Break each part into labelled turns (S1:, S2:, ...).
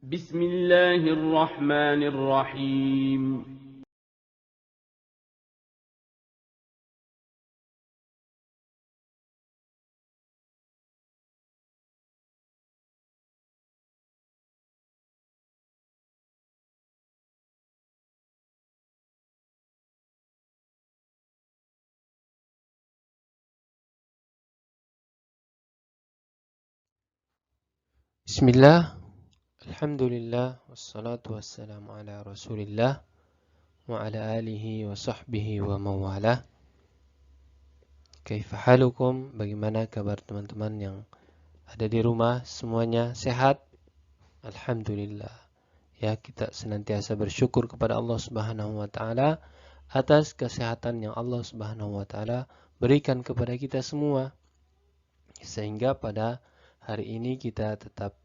S1: بسم الله الرحمن الرحيم.
S2: Bismillah, alhamdulillah, wassalatu wassalamu ala rasulillah, wa ala alihi wa sahbihi wa mawalah. Kaifa halukum? Bagaimana kabar teman-teman yang ada di rumah? Semuanya sehat? Alhamdulillah. Ya, kita senantiasa bersyukur kepada Allah Subhanahu wa taala atas kesehatan yang Allah Subhanahu wa taala berikan kepada kita semua. Sehingga pada hari ini kita tetap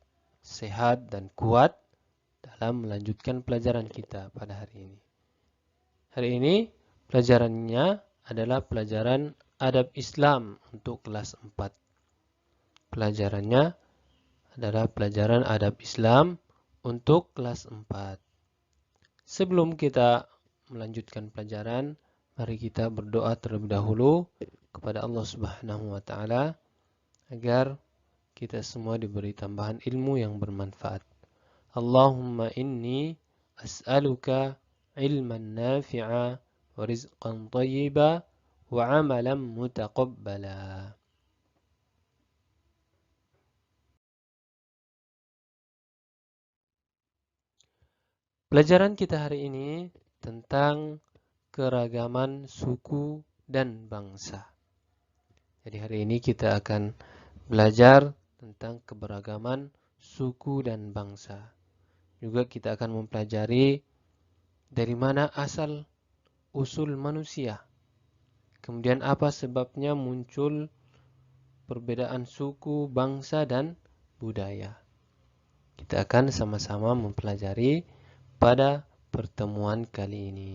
S2: sehat dan kuat dalam melanjutkan pelajaran kita pada hari ini. Hari ini pelajarannya adalah pelajaran adab Islam untuk kelas 4. Pelajarannya adalah pelajaran adab Islam untuk kelas 4. Sebelum kita melanjutkan pelajaran, mari kita berdoa terlebih dahulu kepada Allah Subhanahu wa taala agar kita semua diberi tambahan ilmu yang bermanfaat. Allahumma inni as'aluka ilman nafi'a wa rizqan tayyiba wa amalan mutaqabbala. Pelajaran kita hari ini tentang keragaman suku dan bangsa. Jadi hari ini kita akan belajar tentang keberagaman suku dan bangsa. Juga kita akan mempelajari dari mana asal usul manusia. Kemudian apa sebabnya muncul perbedaan suku, bangsa, dan budaya. Kita akan sama-sama mempelajari pada pertemuan kali ini.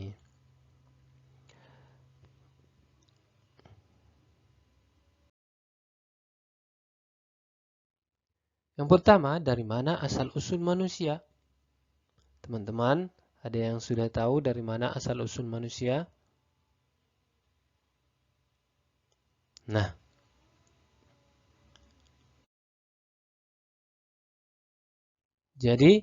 S2: Yang pertama, dari mana asal usul manusia? Teman-teman, ada yang sudah tahu dari mana asal usul manusia? Nah, jadi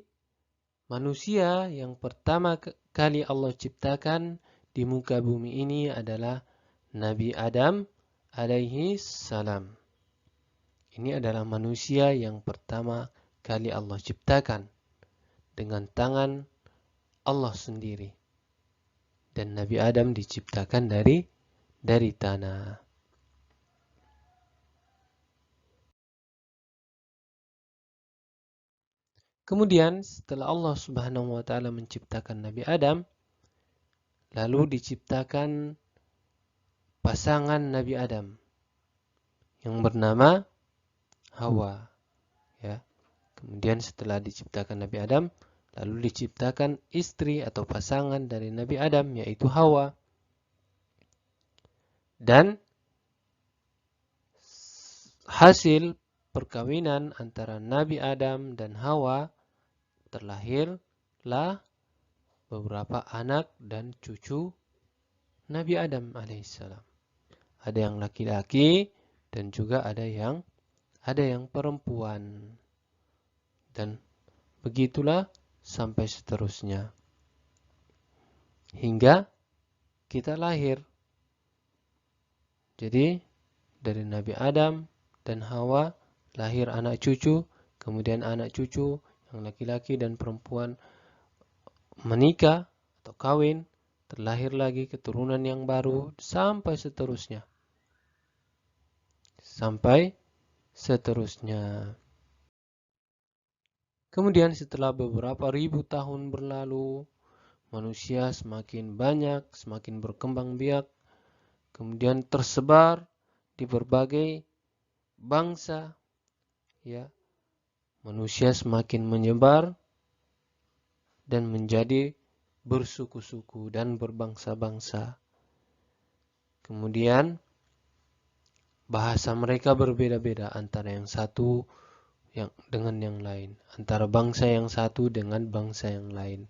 S2: manusia yang pertama kali Allah ciptakan di muka bumi ini adalah Nabi Adam alaihi salam. Ini adalah manusia yang pertama kali Allah ciptakan dengan tangan Allah sendiri. Dan Nabi Adam diciptakan dari tanah. Kemudian setelah Allah Subhanahu wa taala menciptakan Nabi Adam, lalu diciptakan pasangan Nabi Adam yang bernama Hawa, ya. Kemudian setelah diciptakan Nabi Adam, lalu diciptakan istri atau pasangan dari Nabi Adam yaitu Hawa. Dan hasil perkawinan antara Nabi Adam dan Hawa terlahirlah beberapa anak dan cucu Nabi Adam alaihissalam. Ada yang laki-laki dan juga ada yang perempuan. Dan begitulah sampai seterusnya. Hingga kita lahir. Jadi dari Nabi Adam dan Hawa lahir anak cucu, kemudian anak cucu yang laki-laki dan perempuan menikah atau kawin, terlahir lagi keturunan yang baru sampai seterusnya. Sampai seterusnya. Kemudian setelah beberapa ribu tahun berlalu, manusia semakin banyak, semakin berkembang biak, kemudian tersebar di berbagai bangsa, ya. Manusia semakin menyebar dan menjadi bersuku-suku dan berbangsa-bangsa. Kemudian bahasa mereka berbeda-beda, antara yang satu dengan yang lain, antara bangsa yang satu dengan bangsa yang lain.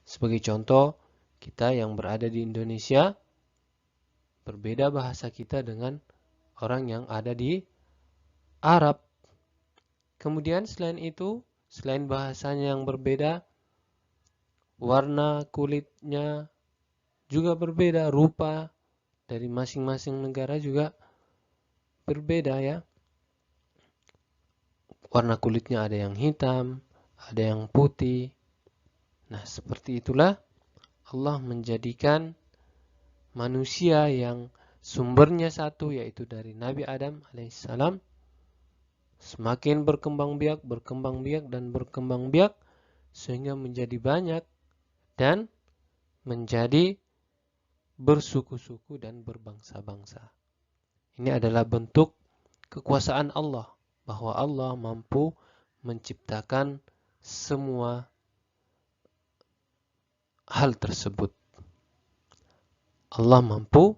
S2: Sebagai contoh, kita yang berada di Indonesia berbeda bahasa kita dengan orang yang ada di Arab. Kemudian selain itu, selain bahasanya yang berbeda, warna kulitnya juga berbeda, rupa dari masing-masing negara juga berbeda ya. Warna kulitnya ada yang hitam, ada yang putih. Nah, seperti itulah Allah menjadikan manusia yang sumbernya satu, yaitu dari Nabi Adam alaihissalam, semakin berkembang biak dan berkembang biak sehingga menjadi banyak dan menjadi bersuku-suku dan berbangsa-bangsa. Ini adalah bentuk kekuasaan Allah, bahwa Allah mampu menciptakan semua hal tersebut. Allah mampu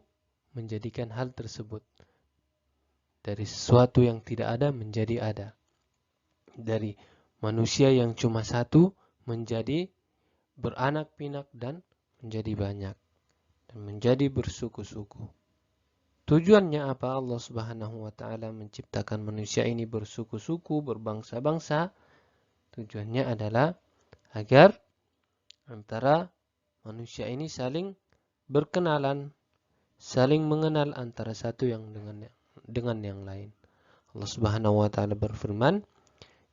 S2: menjadikan hal tersebut dari sesuatu yang tidak ada menjadi ada. Dari manusia yang cuma satu menjadi beranak pinak dan menjadi banyak. Dan menjadi bersuku-suku. Tujuannya apa? Allah Subhanahu wa Ta'ala menciptakan manusia ini bersuku-suku, berbangsa-bangsa. Tujuannya adalah agar antara manusia ini saling berkenalan, saling mengenal antara satu yang dengan yang lain. Allah Subhanahu wa Ta'ala berfirman,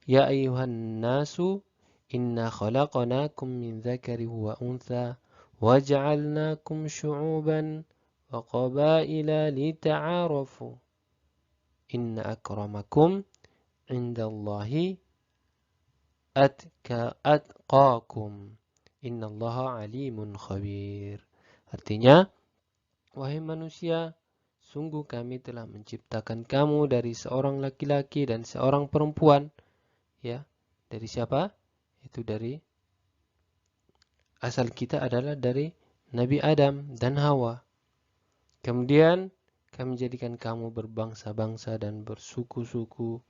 S2: "Ya ayyuhan nasu inna khalaqnakum min dzakari wa untha waja'alnakum syu'uban wa qabaila lita'arafu inna akramakum indallahi atqakum innallaha alimun khabir." Artinya, wahai manusia, sungguh kami telah menciptakan kamu dari seorang laki-laki dan seorang perempuan. Ya, dari siapa? Itu dari asal kita adalah dari Nabi Adam dan Hawa. Kemudian kami jadikan kamu berbangsa-bangsa dan bersuku-suku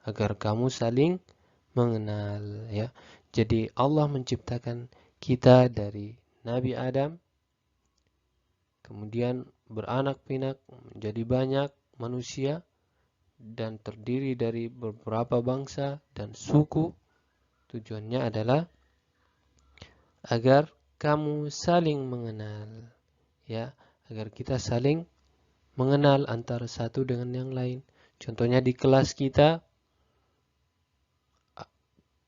S2: agar kamu saling mengenal, ya. Jadi Allah menciptakan kita dari Nabi Adam, kemudian beranak pinak menjadi banyak manusia dan terdiri dari beberapa bangsa dan suku. Tujuannya adalah agar kamu saling mengenal, ya, agar kita saling mengenal antara satu dengan yang lain. Contohnya di kelas kita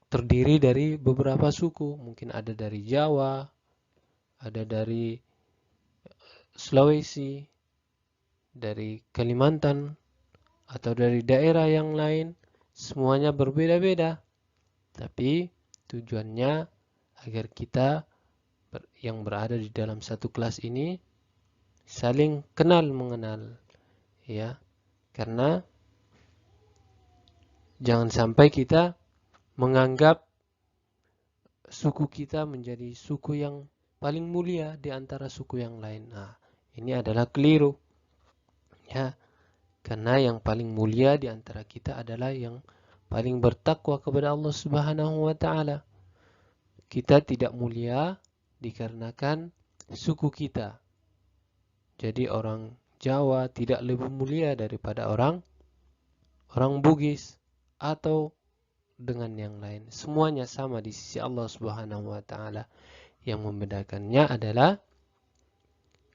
S2: terdiri dari beberapa suku, mungkin ada dari Jawa, ada dari Sulawesi, dari Kalimantan, atau dari daerah yang lain. Semuanya berbeda-beda, tapi tujuannya agar kita yang berada di dalam satu kelas ini saling kenal mengenal, ya. Karena jangan sampai kita menganggap suku kita menjadi suku yang paling mulia di antara suku yang lain. Nah, ini adalah keliru, ya. Karena yang paling mulia di antara kita adalah yang paling bertakwa kepada Allah Subhanahu wa Ta'ala. Kita tidak mulia dikarenakan suku kita. Jadi orang Jawa tidak lebih mulia daripada orang Bugis atau dengan yang lain. Semuanya sama di sisi Allah Subhanahu wa Ta'ala. Yang membedakannya adalah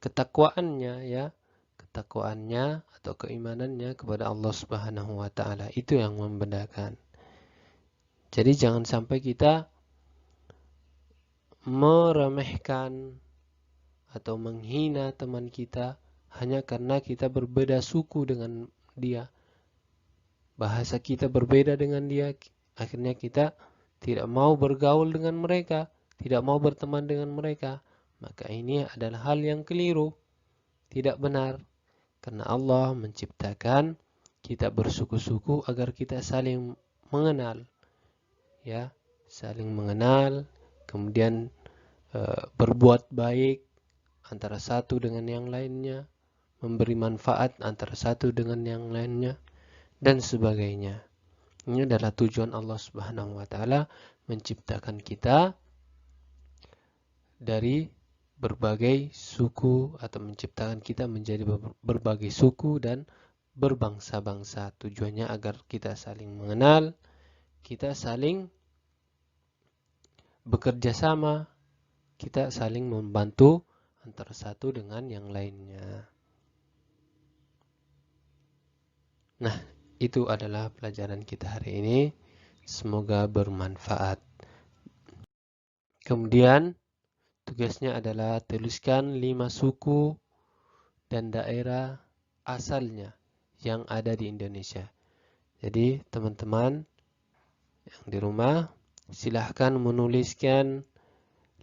S2: ketakwaannya, ya. Ketakwaannya atau keimanannya kepada Allah Subhanahu wa Ta'ala. Itu yang membedakan. Jadi jangan sampai kita meremehkan atau menghina teman kita hanya karena kita berbeda suku dengan dia. Bahasa kita berbeda dengan dia, akhirnya kita tidak mau bergaul dengan mereka, tidak mau berteman dengan mereka. Maka ini adalah hal yang keliru, tidak benar. Karena Allah menciptakan kita bersuku-suku agar kita saling mengenal, ya, saling mengenal, kemudian berbuat baik antara satu dengan yang lainnya, memberi manfaat antara satu dengan yang lainnya, dan sebagainya. Ini adalah tujuan Allah Subhanahu wa taala menciptakan kita dari berbagai suku atau menciptakan kita menjadi berbagai suku dan berbangsa-bangsa. Tujuannya agar kita saling mengenal, kita saling bekerja sama, kita saling membantu antara satu dengan yang lainnya. Nah, itu adalah pelajaran kita hari ini. Semoga bermanfaat. Kemudian, tugasnya adalah tuliskan 5 suku dan daerah asalnya yang ada di Indonesia. Jadi, teman-teman yang di rumah, silahkan menuliskan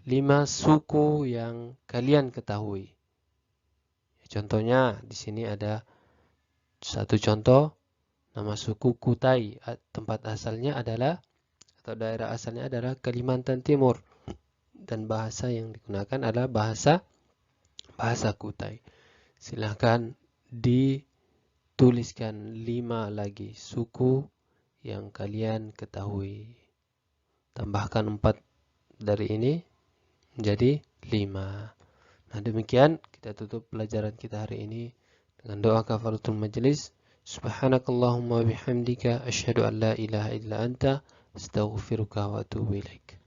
S2: 5 suku yang kalian ketahui. Contohnya, di sini ada satu contoh, nama suku Kutai. Tempat asalnya adalah, atau daerah asalnya adalah Kalimantan Timur. Dan bahasa yang digunakan adalah bahasa Kutai. Silahkan dituliskan 5 lagi suku yang kalian ketahui. Tambahkan 4 dari ini menjadi 5. Nah, demikian kita tutup pelajaran kita hari ini dengan doa kafaratul majlis. Subhanakallahumma bihamdika asyhadu an la ilaha illa anta astaghfiruka wa atubu ilaik.